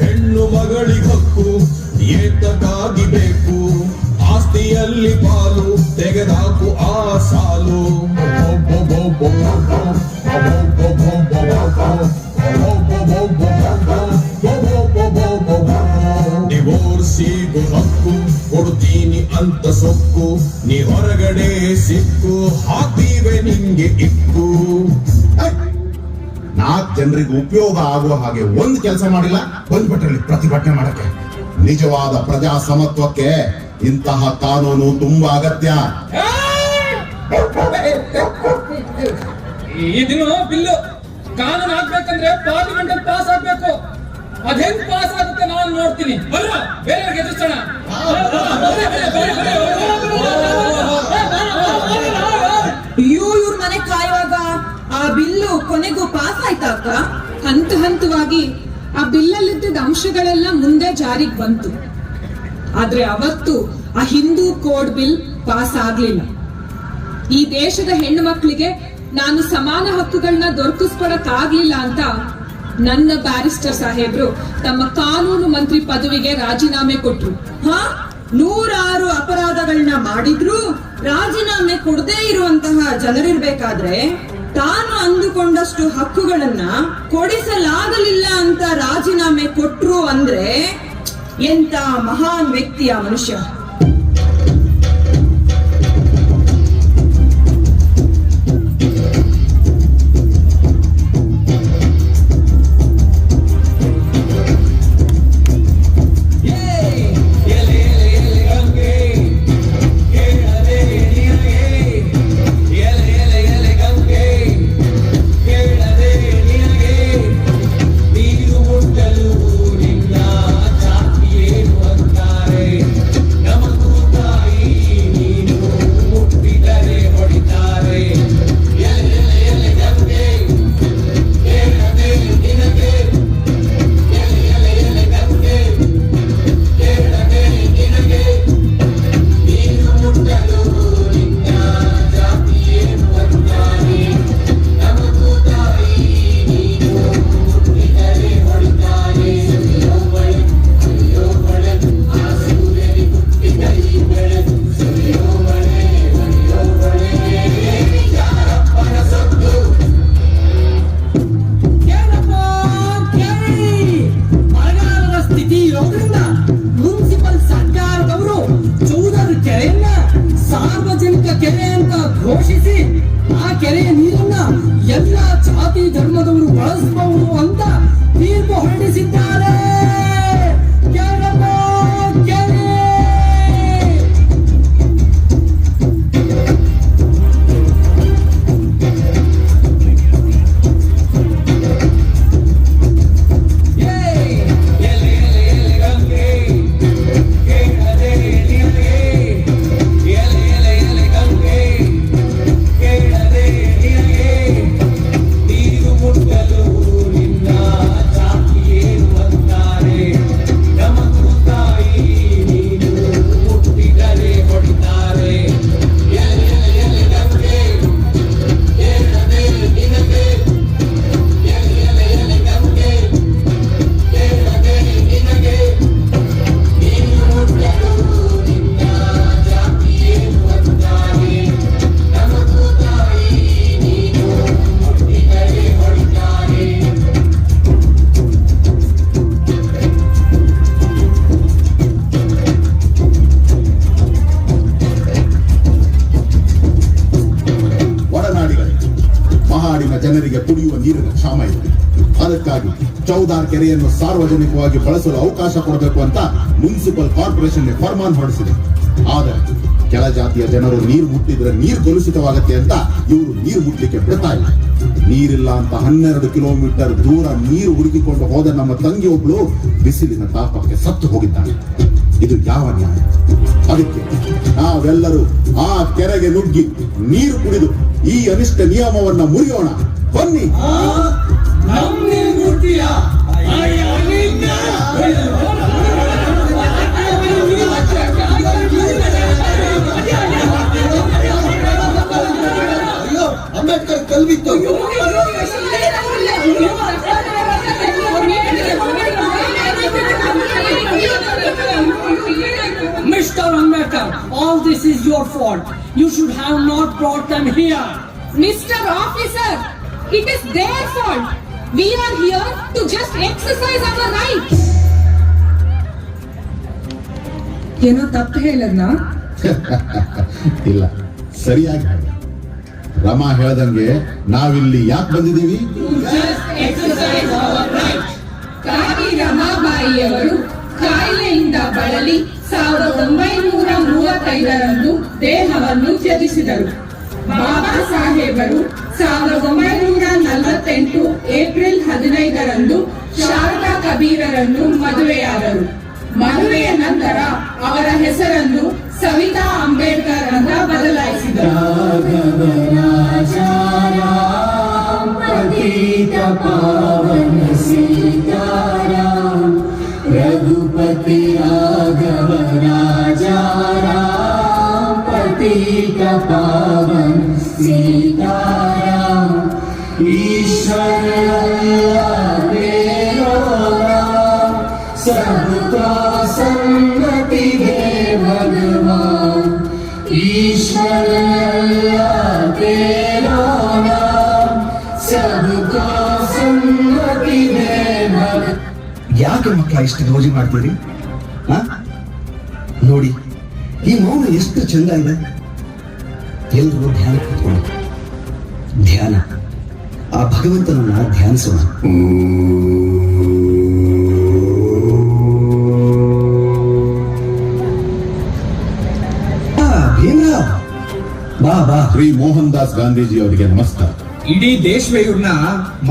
ಹೆಣ್ಣು ಮಗಳಿಗೆ ಹಕ್ಕು ಏತಕ್ಕಾಗಿ ಬೇಕು, ಆಸ್ತಿಯಲ್ಲಿ ಪಾಲು ತೆಗೆದಾಕು ಆ ಸಾಲು. ಡಿವೋರ್ಸಿಗೂ ಹಕ್ಕು ಕೊಡ್ತೀನಿ ಅಂತ ಸೊಕ್ಕು, ನೀ ಹೊರಗಡೆ ಸಿಕ್ಕು ಹಾಕ್ತೀವೆ ನಿಂಗೆ ಇಕ್ಕು. 4 ಜನರಿಗೆ ಉಪಯೋಗ ಆಗುವ ಹಾಗೆ ಒಂದು ಕೆಲಸ ಮಾಡಿಲ್ಲ, ಬಂದ್ಬಿಟ್ರಲ್ಲಿ ಪ್ರತಿಭಟನೆ ಮಾಡಕ್ಕೆ. ನಿಜವಾದ ಪ್ರಜಾ ಸಮತ್ವಕ್ಕೆ ಇಂತಹ ಕಾನೂನು ತುಂಬಾ ಅಗತ್ಯ. ಈ ದಿನ ಬಿಲ್ಲು ಕಾನೂನು ಆಗ್ಬೇಕಂದ್ರೆ ಪಾರ್ಲಿಮೆಂಟ್ ಅಲ್ಲಿ ಪಾಸ್ ಆಗ್ಬೇಕು. ಅದೇನ್ ಪಾಸ್ ಆಗುತ್ತೆ ನಾನು ನೋಡ್ತೀನಿ. ಬರ ಬೇರೆಯವ್ರಿಗೆ ಎದುರಿಸೋಣ. ಅಯ್ಯೋ, ಇವ್ರ ಮನೆ ಕಾಯುವಾಗ ಆ ಬಿಲ್ಲು ಕೊನೆಗೂ ಪಾಸ್ ಆಯ್ತಾ ಅಕ್ಕ? ಹಂತವಾಗಿ ಆ ಬಿಲ್ಲಲ್ಲಿದ್ದ ಅಂಶಗಳೆಲ್ಲ ಮುಂದೆ ಜಾರಿಗೆ ಬಂತು. ಆದ್ರೆ ಅವತ್ತು ಆ ಹಿಂದೂ ಕೋಡ್ ಬಿಲ್ ಪಾಸ್ ಆಗ್ಲಿಲ್ಲ. ಈ ದೇಶದ ಹೆಣ್ಣು ಮಕ್ಕಳಿಗೆ ನಾನು ಸಮಾನ ಹಕ್ಕುಗಳನ್ನ ದೊರಕಿಸ್ಕೊಡಕ್ಕಾಗ್ಲಿಲ್ಲ ಅಂತ ನನ್ನ ಬ್ಯಾರಿಸ್ಟರ್ ಸಾಹೇಬ್ರು ತಮ್ಮ ಕಾನೂನು ಮಂತ್ರಿ ಪದವಿಗೆ ರಾಜೀನಾಮೆ ಕೊಟ್ರು. 106 ಅಪರಾಧಗಳನ್ನ ಮಾಡಿದ್ರು ರಾಜೀನಾಮೆ ಕೊಡದೇ ಇರುವಂತಹ ಜನರಿರ್ಬೇಕಾದ್ರೆ ತಾನು ಅಂದುಕೊಂಡಷ್ಟು ಹಕ್ಕುಗಳನ್ನ ಕೊಡಿಸಲಾಗಲಿಲ್ಲ ಅಂತ ರಾಜೀನಾಮೆ ಕೊಟ್ರು ಅಂದ್ರೆ ಎಂತ ಮಹಾನ್ ವ್ಯಕ್ತಿಯ ಮನುಷ್ಯ. ನೀರು ಮುಟ್ಟಲು ನಿನ್ನ ಜಾತಿ ಏನು ಅಂತಾರೆ. ನೀರಿನ ಕ್ಷಾಮ ಇದೆ. ಅದಕ್ಕಾಗಿ ಚೌದಾರ್ ಕೆರೆಯನ್ನು ಸಾರ್ವಜನಿಕವಾಗಿ ಬಳಸಲು ಅವಕಾಶ ಕೊಡಬೇಕು ಅಂತ ಮುನ್ಸಿಪಲ್ ಕಾರ್ಪೊರೇಷನ್ ಫರ್ಮಾನ್ ಹೊರಡಿಸಿದೆ. ಆದರೆ ಕೆಳ ಜಾತಿಯ ಜನರು ನೀರು ಮುಟ್ಟಿದ್ರೆ ನೀರು ಕಲುಷಿತವಾಗತ್ತೆ ಅಂತ ಇವರು ನೀರು ಮುಟ್ಲಿಕ್ಕೆ ಬಿಡ್ತಾ ಇಲ್ಲ. ನೀರಿಲ್ಲ ಅಂತ 12 ಕಿಲೋಮೀಟರ್ ದೂರ ನೀರು ಹುಡುಕಿಕೊಂಡು ಹೋದ ನಮ್ಮ ತಂಗಿ ಒಬ್ಳು ಬಿಸಿಲಿನ ತಾಪಕ್ಕೆ ಸತ್ತು ಹೋಗಿದ್ದಾಳೆ. ಇದು ಯಾವ ನ್ಯಾಯ? ಅದಕ್ಕೆ ನಾವೆಲ್ಲರೂ ಆ ಕೆರೆಗೆ ನುಗ್ಗಿ ನೀರು ಕುಡಿದು ಈ ಅನಿಷ್ಟ ನಿಯಮವನ್ನ ಮುರಿಯೋಣ. ಬನ್ನಿ. ನಮ್ಗೆ ಮುಟ್ಟಿಯ ಅಯ್ಯೋ, Ambedkar ಕಲ್ವಿತ್ತು. Mr. Ambedkar, all this is your fault. You should have not brought them here. Mr. Officer, it is their fault. We are here to just exercise our rights. ಏನೋ ತಪ್ಪು ಹೇಳದ್ನಾ? ಇಲ್ಲ, ಸರಿಯಾಗಿ ಹೇಳಿ. ರಮಾ ಹೇಳ್ದಂಗೆ ನಾವಿಲ್ಲಿ ಯಾಕೆ ಬಂದಿದ್ದೀವಿ? ಕಾಗಿ ರಮಾಬಾಯಿಯವರು ಕಾಯಿಲೆಯಿಂದ ಬಳಲಿ 1935ರಂದು ದೇಹವನ್ನು ತ್ಯಜಿಸಿದರು. ಬಾಬಾ ಸಾಹೇಬರು 1948 ಏಪ್ರಿಲ್ 15ರಂದು ಶಾರದಾ ಕಬೀರರನ್ನು ಮದುವೆಯಾದರು. ಮದುವೆಯ ನಂತರ ಅವರ ಹೆಸರನ್ನು ಸವಿತಾ ಅಂಬೇಡ್ಕರ್ ಅಂತ ಬದಲಾಯಿಸಿದರು. रघुपति राघव राजा राम पतित पावन सीताराम ईश्वर अल्लाह तेरो नाम सबका सन्मति दे भगवान ईश्वर अल्लाह तेरो नाम सबका सन्मति दे भगवान. ಯಾಕೆ ಮಕ್ಕಳ ಇಷ್ಟು ಗೌಜಿ ಮಾಡ್ತೀರಿ? ನೋಡಿ, ಈ ಮೌನ ಎಷ್ಟು ಚಂದ ಇದೆ. ಎಲ್ಲರೂ ಧ್ಯಾನ ಕೂತ್ಕೊಂಡು ಧ್ಯಾನ, ಆ ಭಗವಂತನನ್ನ ಧ್ಯಾನಿಸೋಣ. ಭೀಮರಾವ್, ಬಾ ಬಾ. ಶ್ರೀ ಮೋಹನ್ ದಾಸ್ ಗಾಂಧೀಜಿ ಅವರಿಗೆ ನಮಸ್ಕಾರ. ಇಡೀ ದೇಶವೇ ಇವ್ರನ್ನ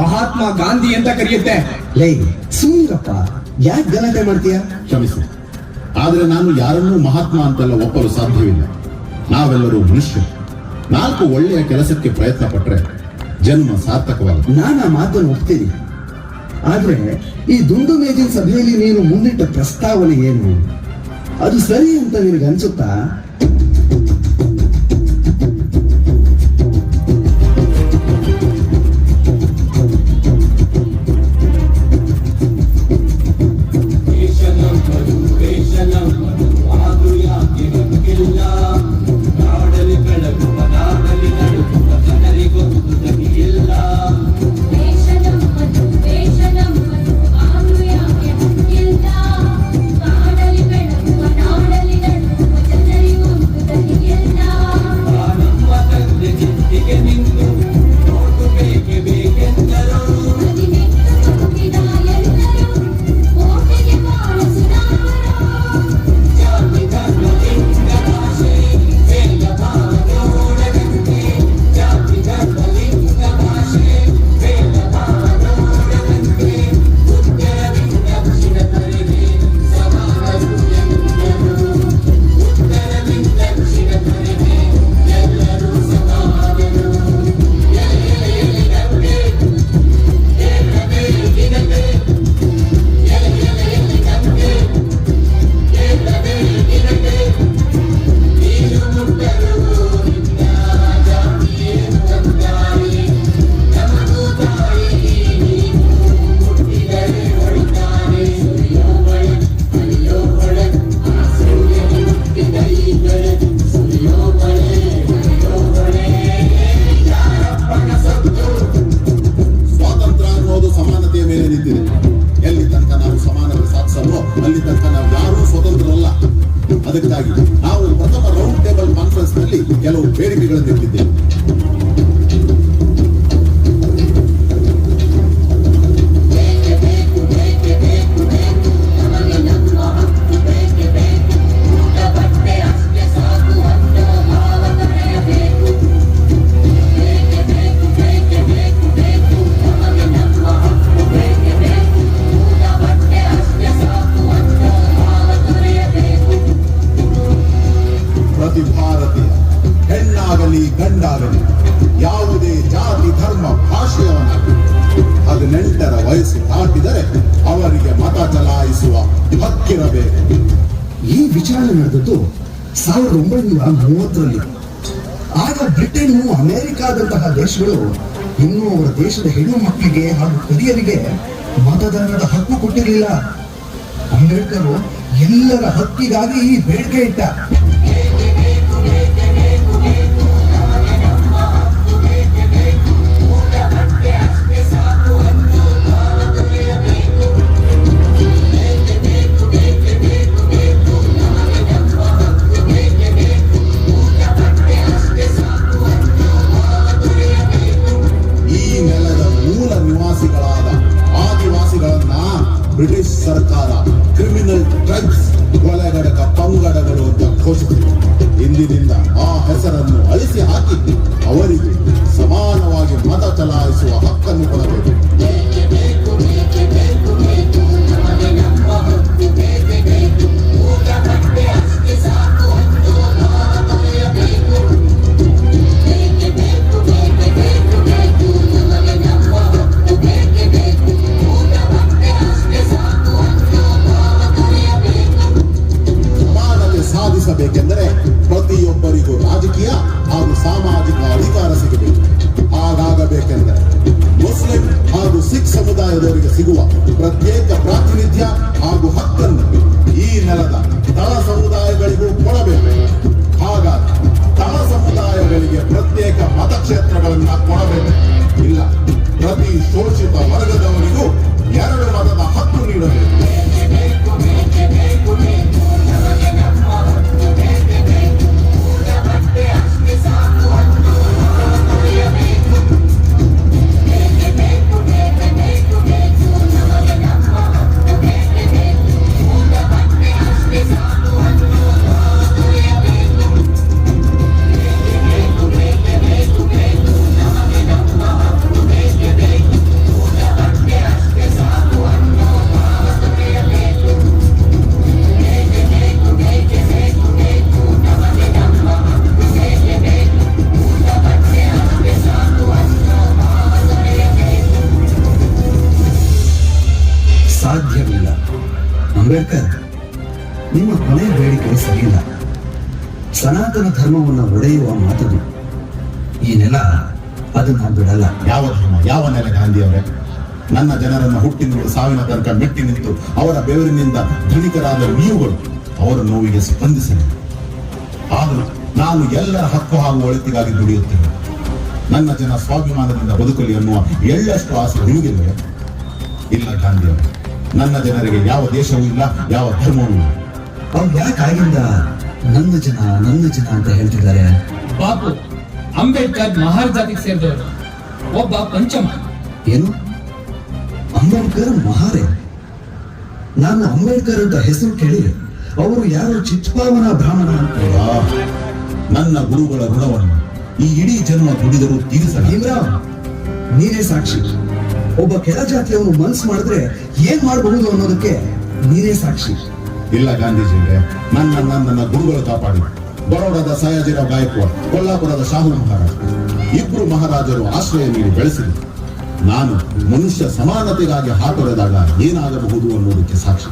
ಮಹಾತ್ಮ ಗಾಂಧಿ ಅಂತ ಕರೆಯುತ್ತೆ. ಲೈ ಸುಮ್ಮರಪ್ಪ, ಯಾಕೆ ಗಲಾಟೆ ಮಾಡ್ತೀಯ? ಕ್ಷಮಿಸಿ, ಆದ್ರೆ ನಾನು ಯಾರನ್ನೂ ಮಹಾತ್ಮ ಅಂತೆಲ್ಲ ಒಪ್ಪಲು ಸಾಧ್ಯವಿಲ್ಲ. ನಾವೆಲ್ಲರೂ ಮನುಷ್ಯರು. 4 ಒಳ್ಳೆಯ ಕೆಲಸಕ್ಕೆ ಪ್ರಯತ್ನ ಪಟ್ರೆ ಜನ್ಮ ಸಾರ್ಥಕವಾಗುತ್ತೆ. ನಾನು ಆ ಮಾತನ್ನು ಒಪ್ತೀನಿ. ಆದ್ರೆ ಈ ದುಂಡು ಮೇಜಿನ ಸಭೆಯಲ್ಲಿ ನೀನು ಮುಂದಿಟ್ಟ ಪ್ರಸ್ತಾವನೆ ಏನು? ಅದು ಸರಿ ಅಂತ ನಿನಗೆ ಅನ್ಸುತ್ತಾ? ಅದಕ್ಕಾಗಿ ನಾವು ಪ್ರಥಮ ರೌಂಡ್ ಟೇಬಲ್ ಕಾನ್ಫರೆನ್ಸ್ ನಲ್ಲಿ ಕೆಲವು ಬೇಡಿಕೆಗಳನ್ನು ಇಟ್ಟಿದ್ದೇವೆ. ವಿಚಾರಣೆ ನಡೆದದ್ದು 1930ರಲ್ಲಿ. ಆಗ ಬ್ರಿಟನ್, ಅಮೆರಿಕಾದಂತಹ ದೇಶಗಳು ಇನ್ನೂ ಅವರ ದೇಶದ ಹೆಣ್ಣು ಮಕ್ಕಳಿಗೆ ಹಾಗೂ ಹಿರಿಯರಿಗೆ ಮತದಾನದ ಹಕ್ಕು ಕೊಟ್ಟಿರಲಿಲ್ಲ. ಅಂಬೇಡ್ಕರ್ ಎಲ್ಲರ ಹಕ್ಕಿಗಾಗಿ ಈ ಬೇಡಿಕೆ ಇಟ್ಟ. ಬ್ರಿಟಿಷ್ ಸರ್ಕಾರ ಕ್ರಿಮಿನಲ್ ಡ್ರಗ್ಸ್ ಕೊಲೆಗಡಕ ಪಂಗಡಗಳು ಅಂತ ಘೋಷಿಸಿತು. ಇಂದಿನಿಂದ ಆ ಹೆಸರನ್ನು ಅಳಿಸಿ ಹಾಕಿ ಅವರಿಗೆ ಸಮಾನವಾಗಿ ಮತ ಚಲಾಯಿಸುವ ಹಕ್ಕನ್ನು ಕೊಡಬೇಕು. ಸಾಧಿಸಬೇಕೆಂದರೆ ಪ್ರತಿಯೊಬ್ಬರಿಗೂ ರಾಜಕೀಯ ಹಾಗೂ ಸಾಮಾಜಿಕ ಅಧಿಕಾರ ಸಿಗಬೇಕು. ಹಾಗಾಗಬೇಕೆಂದರೆ ಮುಸ್ಲಿಂ ಹಾಗೂ ಸಿಖ್ ಸಮುದಾಯದವರಿಗೆ ಸಿಗುವ ಪ್ರತ್ಯೇಕ ಪ್ರಾತಿನಿಧ್ಯ ಹಾಗೂ ಹಕ್ಕನ್ನು ಈ ನೆಲದ ತಳ ಸಮುದಾಯಗಳಿಗೂ ಕೊಡಬೇಕು. ಹಾಗಾಗಿ ತಳ ಸಮುದಾಯಗಳಿಗೆ ಪ್ರತ್ಯೇಕ ಮತಕ್ಷೇತ್ರಗಳನ್ನು ಕೊಡಬೇಕು. ಇಲ್ಲ, ಪ್ರತಿ ಶೋಷಿತ ವರ್ಗದವರಿಗೂ 2 ಮತದ ಹಕ್ಕು ನೀಡಬೇಕು. ಸಾಧ್ಯವಿಲ್ಲ. ಅಂಬೇಡ್ಕರ್, ನಿಮ್ಮ ಕೊನೆ ಬೇಡಿಕೆ ಸರಿಯಿಲ್ಲ. ಸನಾತನ ಧರ್ಮವನ್ನು ಒಡೆಯುವ ಮಾತದು. ಈ ನೆಲ ಅದನ್ನ ಬಿಡಲ್ಲ. ಯಾವ ಧರ್ಮ, ಯಾವ ನೆಲೆ ಗಾಂಧಿಯವರೇ? ನನ್ನ ಜನರನ್ನು ಹುಟ್ಟಿನಿಂದ ಸಾವಿನ ತನಕ ಮೆಟ್ಟಿ ನಿಂತು ಅವರ ಬೆವರಿನಿಂದ ಧನಿಕರಾದ ನೀವುಗಳು ಅವರ ನೋವಿಗೆ ಸ್ಪಂದಿಸಲಿ. ಆದರೂ ನಾನು ಎಲ್ಲರ ಹಕ್ಕು ಹಾಗೂ ಒಳಿತಿಗಾಗಿ ದುಡಿಯುತ್ತೇನೆ. ನನ್ನ ಜನ ಸ್ವಾಭಿಮಾನದಿಂದ ಬದುಕಲಿ ಅನ್ನುವ ಎಳ್ಳಷ್ಟು ಆಸೆ ನಿಮಗಿಲ್ವೇ? ಇಲ್ಲ ಗಾಂಧಿಯವರೇ, ನನ್ನ ಜನರಿಗೆ ಯಾವ ದೇಶವೂ ಇಲ್ಲ, ಯಾವ ಧರ್ಮವೂ ಇಲ್ಲ. ಅವ್ರು ಯಾಕಾಗಿಂದ ನನ್ನ ಜನ ಅಂತ ಹೇಳ್ತಿದ್ದಾರೆ? ಬಾಪು, ಅಂಬೇಡ್ಕರ್ ಮಹಾರ್ ಜಾತಿಗೆ ಸೇರಿದವರು, ಒಬ್ಬ ಪಂಚಮ. ಏನು? ಅಂಬೇಡ್ಕರ್ ಮಹಾರೆ? ನಾನು ಅಂಬೇಡ್ಕರ್ ಅಂತ ಹೆಸರು ಕೇಳಿ ಅವರು ಯಾರು ಚಿತ್ಪಾವನ ಬ್ರಾಹ್ಮಣ ಅಂತ. ನನ್ನ ಗುರುಗಳ ಋಣವನ್ನು ಈ ಇಡೀ ಜನ್ಮ ದುಡಿದರೂ ತೀರಿಸಲ್ಲ. ಭೀಮರಾವ್, ನೀನೇ ಸಾಕ್ಷಿ. ಒಬ್ಬ ಕೆಳ ಜಾತಿಯವನು ಮನಸ್ಸು ಮಾಡಿದ್ರೆ ಏನ್ ಮಾಡಬಹುದು ಅನ್ನೋದಕ್ಕೆ ನೀನೇ ಸಾಕ್ಷಿ. ಇಲ್ಲ ಗಾಂಧೀಜಿಗೆ ನನ್ನ ಗುರುಗಳು ಕಾಪಾಡಿ. ಬರೋಡಾದ ಸಯಾಜಿರಾವ್ ಗಾಯಕ್ವಾಡ್, ಕೊಲ್ಲಾಪುರದ ಶಾಹು ಮಹಾರಾಜ್, ಇಬ್ರು ಮಹಾರಾಜರು ಆಶ್ರಯ ನೀಡಿ ಬೆಳೆಸಿದರು. ನಾನು ಮನುಷ್ಯ ಸಮಾನತೆಗಾಗಿ ಹಾತೊರೆದಾಗ ಏನಾಗಬಹುದು ಅನ್ನೋದಕ್ಕೆ ಸಾಕ್ಷಿ.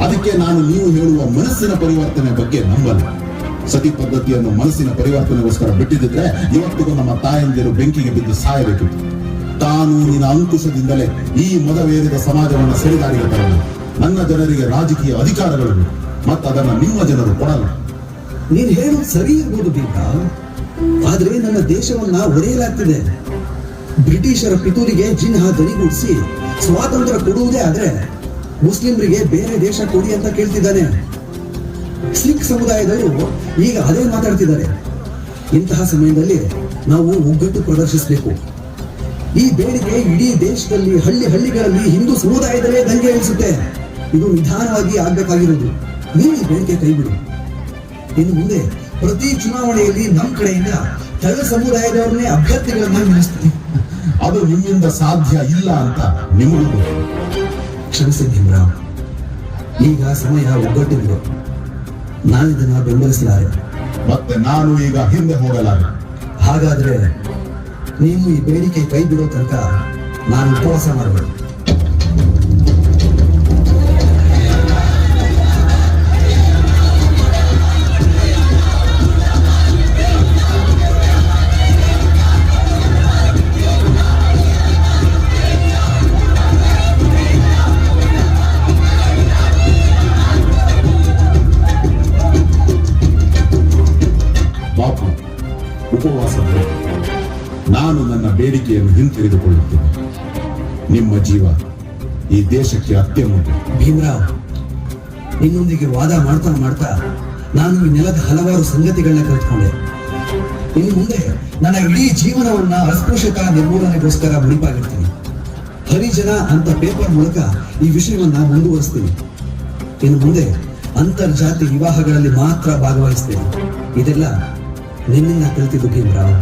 ಅದಕ್ಕೆ ನಾನು ನೀವು ಹೇಳುವ ಮನಸ್ಸಿನ ಪರಿವರ್ತನೆ ಬಗ್ಗೆ ನಂಬಲ್ಲ. ಸತಿ ಪದ್ಧತಿಯನ್ನು ಮನಸ್ಸಿನ ಪರಿವರ್ತನೆಗೋಸ್ಕರ ಬಿಟ್ಟಿದ್ರೆ ಇವತ್ತಿಗೂ ನಮ್ಮ ತಾಯಂದಿರು ಬೆಂಕಿಗೆ ಬಿದ್ದು ಸಾಯಬೇಕಿತ್ತು. ಕಾನೂನಿನ ಅಂಕುಶದಿಂದಲೇ ಈ ಮದವೇರಿದ ಸಮಾಜವನ್ನು ಸರಿದಾರಿಗೆ ತರಲು ನನ್ನ ಜನರಿಗೆ ರಾಜಕೀಯ ಅಧಿಕಾರಗಳು ಮತ್ತು ಅದನ್ನು ನಿಮ್ಮ ಜನರು ಕೊಡಲ್ಲ. ನೀನ್ ಹೇಳೋದು ಸರಿ ಇರ್ಬೋದು ಬೀಗ, ಆದ್ರೆ ನನ್ನ ದೇಶವನ್ನ ಒಡೆಯಲಾಗ್ತಿದೆ. ಬ್ರಿಟಿಷರ ಪಿತೂರಿಗೆ ಜಿನ್ಹ ದನಿಗೂಡಿಸಿ ಸ್ವಾತಂತ್ರ್ಯ ಕೊಡುವುದೇ ಆದ್ರೆ ಮುಸ್ಲಿಮರಿಗೆ ಬೇರೆ ದೇಶ ಕೊಡಿ ಅಂತ ಕೇಳ್ತಿದ್ದಾನೆ. ಸಿಖ್ ಸಮುದಾಯದವರು ಈಗ ಅದೇ ಮಾತಾಡ್ತಿದ್ದಾರೆ. ಇಂತಹ ಸಮಯದಲ್ಲಿ ನಾವು ಒಗ್ಗಟ್ಟು ಪ್ರದರ್ಶಿಸಬೇಕು. ಈ ಬೇಡಿಕೆ ಇಡೀ ದೇಶದಲ್ಲಿ ಹಳ್ಳಿಗಳಲ್ಲಿ ಹಿಂದೂ ಸಮುದಾಯದಲ್ಲೇ ದಂಗೆ ಏಳಿಸುತ್ತೆ. ಇದು ನಿಧಾನವಾಗಿ ಆಗ್ಬೇಕಾಗಿರೋದು. ನೀವು ಈ ಬೇಡಿಕೆ ಕೈಬಿಡಿ. ಇನ್ನು ಮುಂದೆ ಪ್ರತಿ ಚುನಾವಣೆಯಲ್ಲಿ ನಮ್ಮ ಕಡೆಯಿಂದ ತಳ ಸಮುದಾಯದವ್ರನ್ನೇ ಅಭ್ಯರ್ಥಿಗಳನ್ನ ನಿಲ್ಲಿಸ್ತೀವಿ. ಅದು ನಿಮ್ಮಿಂದ ಸಾಧ್ಯ ಇಲ್ಲ ಅಂತ ನಿಮಗೂ ಕ್ಷಮಿಸಿ ಭೀಮರಾವ್, ಈಗ ಸಮಯ ಒಗ್ಗಟ್ಟಿದ್ರು. ನಾನಿದನ್ನ ಬೆಂಬಲಿಸಲಾರೆ. ಮತ್ತೆ ನಾನು ಈಗ ಹಿಂದೆ ಹೋಗಲಾರೆ. ಹಾಗಾದ್ರೆ ನೀವು ಈ ಬೇಡಿಕೆ ಕೈ ಬಿಡೋ ತನಕ ನಾನು ಉಪವಾಸ ಮಾಡಬೇಡ. ಬೇಡಿಕೆಯನ್ನು ಹಿಂತೆಗೆದುಕೊಳ್ಳುತ್ತೇನೆ. ನಿಮ್ಮ ಜೀವ ಈ ದೇಶಕ್ಕೆ ಅತ್ಯಮೂಲ್ಯ. ಭೀಮರಾವ್, ನಿನ್ನೊಂದಿಗೆ ವಾದ ಮಾಡ್ತಾ ಮಾಡ್ತಾ ನಾನು ಈ ನೆಲದ ಹಲವಾರು ಸಂಗತಿಗಳನ್ನ ಕಲ್ತ್ಕೊಂಡೆ. ಇನ್ನು ಮುಂದೆ ನನ್ನ ಇಡೀ ಜೀವನವನ್ನ ಅಸ್ಪೃಶ್ಯತಾ ನಿರ್ಮೂಲನೆಗೋಸ್ಕರ ಮುಡಿಪಾಗಿರ್ತೀನಿ. ಹರಿಜನ ಅಂತ ಪೇಪರ್ ಮೂಲಕ ಈ ವಿಷಯವನ್ನ ಮುಂದುವರಿಸ್ತೀನಿ. ಇನ್ನು ಮುಂದೆ ಅಂತರ್ಜಾತಿ ವಿವಾಹಗಳಲ್ಲಿ ಮಾತ್ರ ಭಾಗವಹಿಸ್ತೇನೆ. ಇದೆಲ್ಲ ನಿನ್ನಿಂದ ಕಲಿತಿದ್ದು ಭೀಮರಾವ್.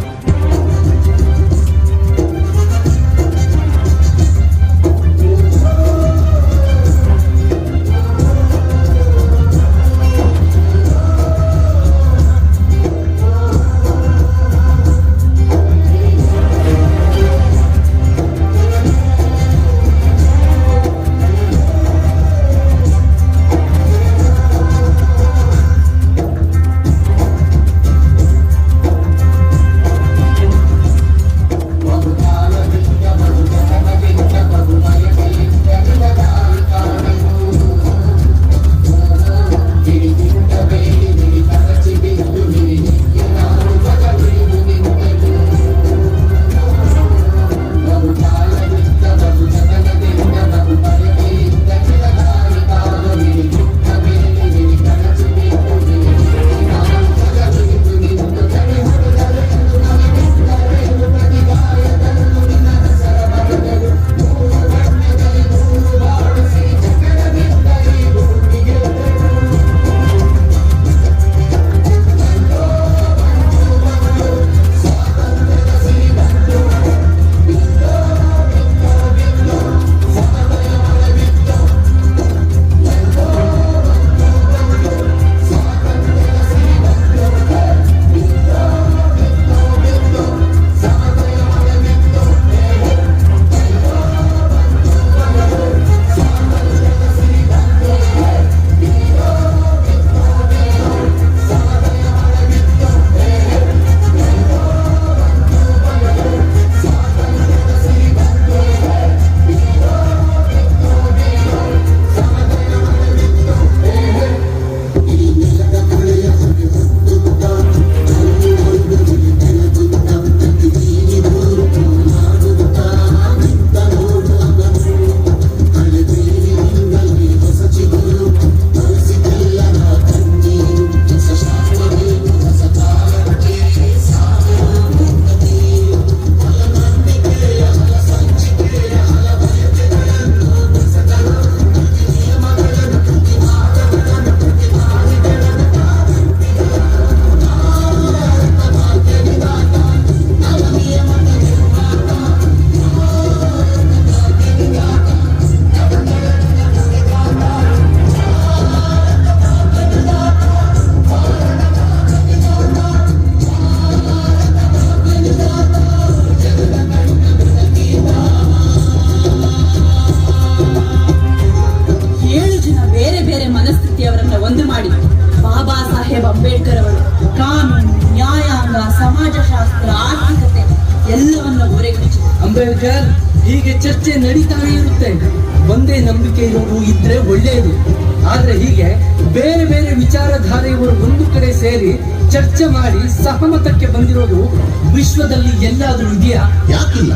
ಅಂಬೇಡ್ಕರ್ ಅವರು ಕಾನೂನು, ನ್ಯಾಯಾಂಗ, ಸಮಾಜಶಾಸ್ತ್ರ, ಆರ್ಥಿಕತೆ ಎಲ್ಲವನ್ನ ಹೊರಗಿಡಿಸಿದರು. ಅಂಬೇಡ್ಕರ್ ಹೀಗೆ ಚರ್ಚೆ ನಡೀತಾನೆ ಇರುತ್ತೆ. ಒಂದೇ ನಂಬಿಕೆ ಇರೋರು ಇದ್ರೆ ಒಳ್ಳೆಯದು. ಆದ್ರೆ ಹೀಗೆ ಬೇರೆ ಬೇರೆ ವಿಚಾರಧಾರೆಯವರು ಒಂದು ಕಡೆ ಸೇರಿ ಚರ್ಚೆ ಮಾಡಿ ಸಹಮತಕ್ಕೆ ಬಂದಿರೋದು ವಿಶ್ವದಲ್ಲಿ ಎಲ್ಲಾದ್ರೂ ಇದೆಯಾ? ಯಾಕಿಲ್ಲ?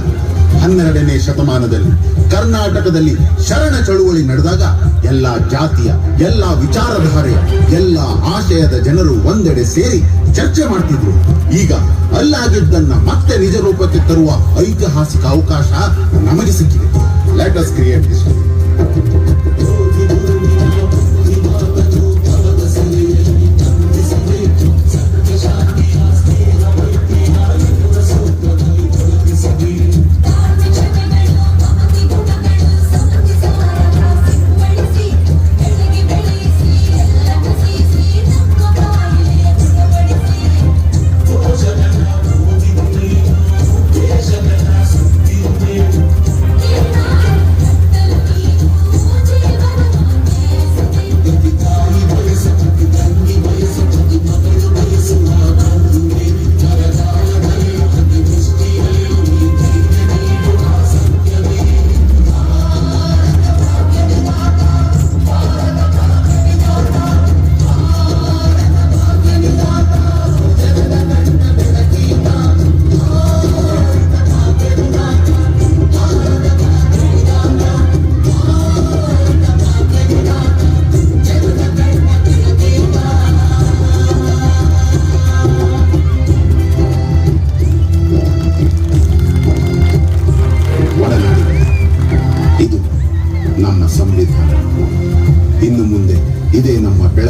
12ನೇ ಶತಮಾನದಲ್ಲಿ ಕರ್ನಾಟಕದಲ್ಲಿ ಶರಣ ಚಳುವಳಿ ನಡೆದಾಗ ಎಲ್ಲಾ ಜಾತಿಯ, ಎಲ್ಲಾ ವಿಚಾರಧಾರೆಯ, ಎಲ್ಲಾ ಆಶಯದ ಜನರು ಒಂದೆಡೆ ಸೇರಿ ಚರ್ಚೆ ಮಾಡ್ತಿದ್ರು. ಈಗ ಅಲ್ಲಾಗಿದ್ದನ್ನ ಮತ್ತೆ ನಿಜ ರೂಪಕ್ಕೆ ತರುವ ಐತಿಹಾಸಿಕ ಅವಕಾಶ ನಮಗೆ ಸಿಕ್ಕಿದೆ. Let us create history.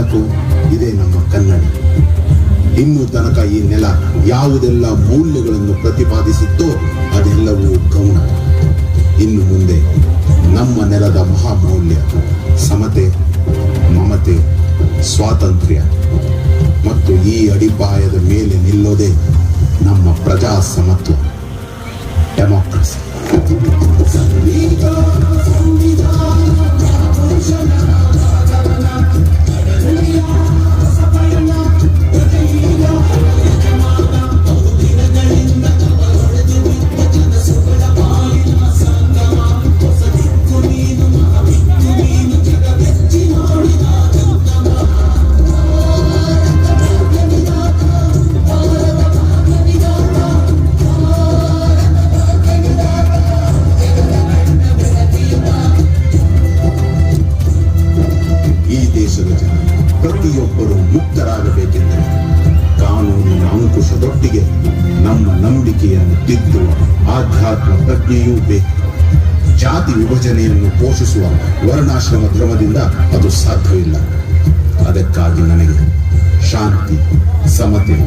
ಬೆಳಕು, ಇದೇ ನಮ್ಮ ಕನ್ನಡಿ. ಇನ್ನು ತನಕ ಈ ನೆಲ ಯಾವುದೆಲ್ಲ ಮೌಲ್ಯಗಳನ್ನು ಪ್ರತಿಪಾದಿಸಿತ್ತೋ ಅದೆಲ್ಲವೂ ಗೌಣ. ಇನ್ನು ಮುಂದೆ ನಮ್ಮ ನೆಲದ ಮಹಾಮೌಲ್ಯ ಸಮತೆ, ಮಮತೆ, ಸ್ವಾತಂತ್ರ್ಯ ಮತ್ತು ಈ ಅಡಿಪಾಯದ ಮೇಲೆ ನಿಲ್ಲೋದೇ ನಮ್ಮ ಪ್ರಜಾಸಮತ್ವ, ಡೆಮಾಕ್ರಸಿ. ಪ್ರತಿಯೊಬ್ಬರು ಮುಕ್ತರಾಗಬೇಕೆಂದರೆ ಕಾನೂನಿನ ಅಂಕುಶದೊಟ್ಟಿಗೆ ನಮ್ಮ ನಂಬಿಕೆಯನ್ನು ತಿದ್ದುವ ಆಧ್ಯಾತ್ಮ ಪ್ರಜ್ಞೆಯೂ ಬೇಕು. ಜಾತಿ ವಿಭಜನೆಯನ್ನು ಪೋಷಿಸುವ ವರ್ಣಾಶ್ರಮ ಧರ್ಮದಿಂದ ಅದು ಸಾಧ್ಯವಿಲ್ಲ. ಅದಕ್ಕಾಗಿ ನನಗೆ ಶಾಂತಿ, ಸಮತೆ,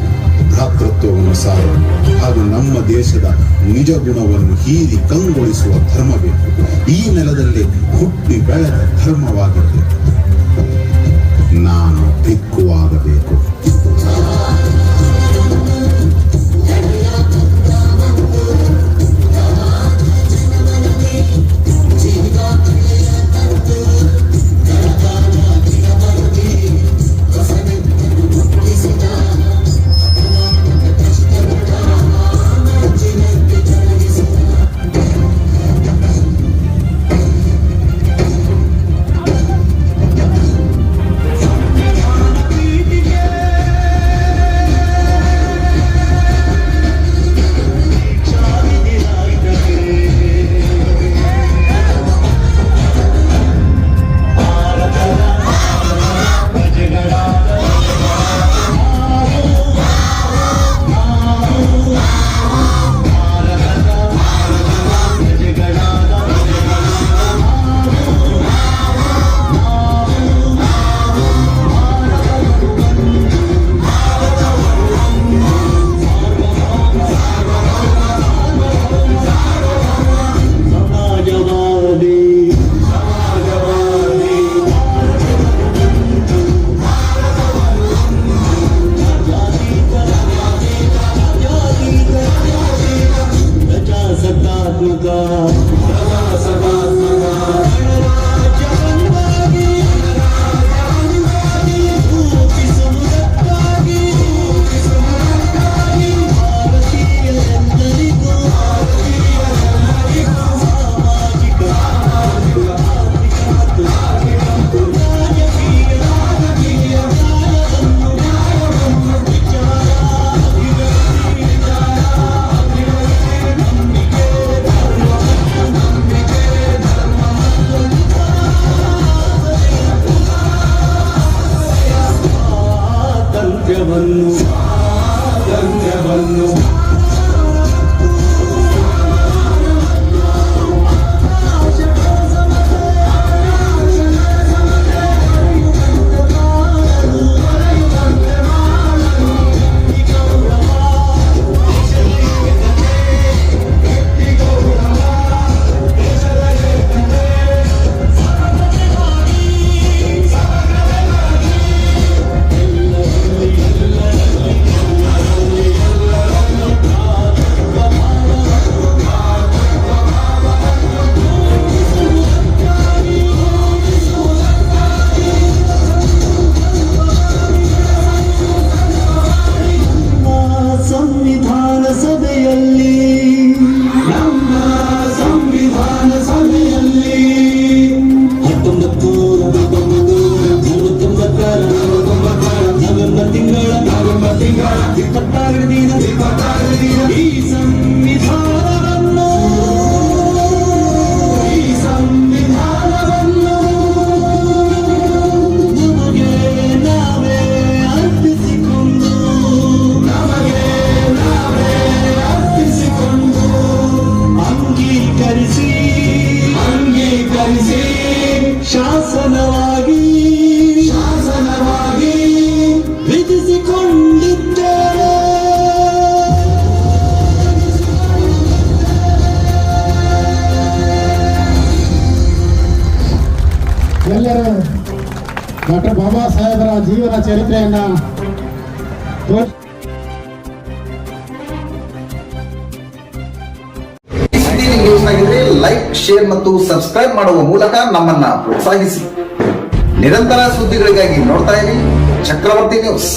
ಭ್ರಾತೃತ್ವವನ್ನು ಸಾರುವ ಹಾಗೂ ನಮ್ಮ ದೇಶದ ನಿಜ ಗುಣವನ್ನು ಹೀರಿ ಕಂಗೊಳಿಸುವ ಧರ್ಮ ಬೇಕು. ಈ ನೆಲದಲ್ಲಿ ಹುಟ್ಟಿ ಬೆಳೆದ ಧರ್ಮವಾಗಿರಬೇಕು. ನಾನು ಭಿಕ್ಕುವಾಗಬೇಕು. ಜೀವನ ಚರಿತ್ರೆಯನ್ನ ಸುದ್ದಿ ನ್ಯೂಸ್ ಆಗಿದ್ರೆ ಲೈಕ್, ಶೇರ್ ಮತ್ತು ಸಬ್ಸ್ಕ್ರೈಬ್ ಮಾಡುವ ಮೂಲಕ ನಮ್ಮನ್ನ ಪ್ರೋತ್ಸಾಹಿಸಿ. ನಿರಂತರ ಸುದ್ದಿಗಳಿಗಾಗಿ ನೋಡ್ತಾ ಇರಿ ಚಕ್ರವರ್ತಿ ನ್ಯೂಸ್.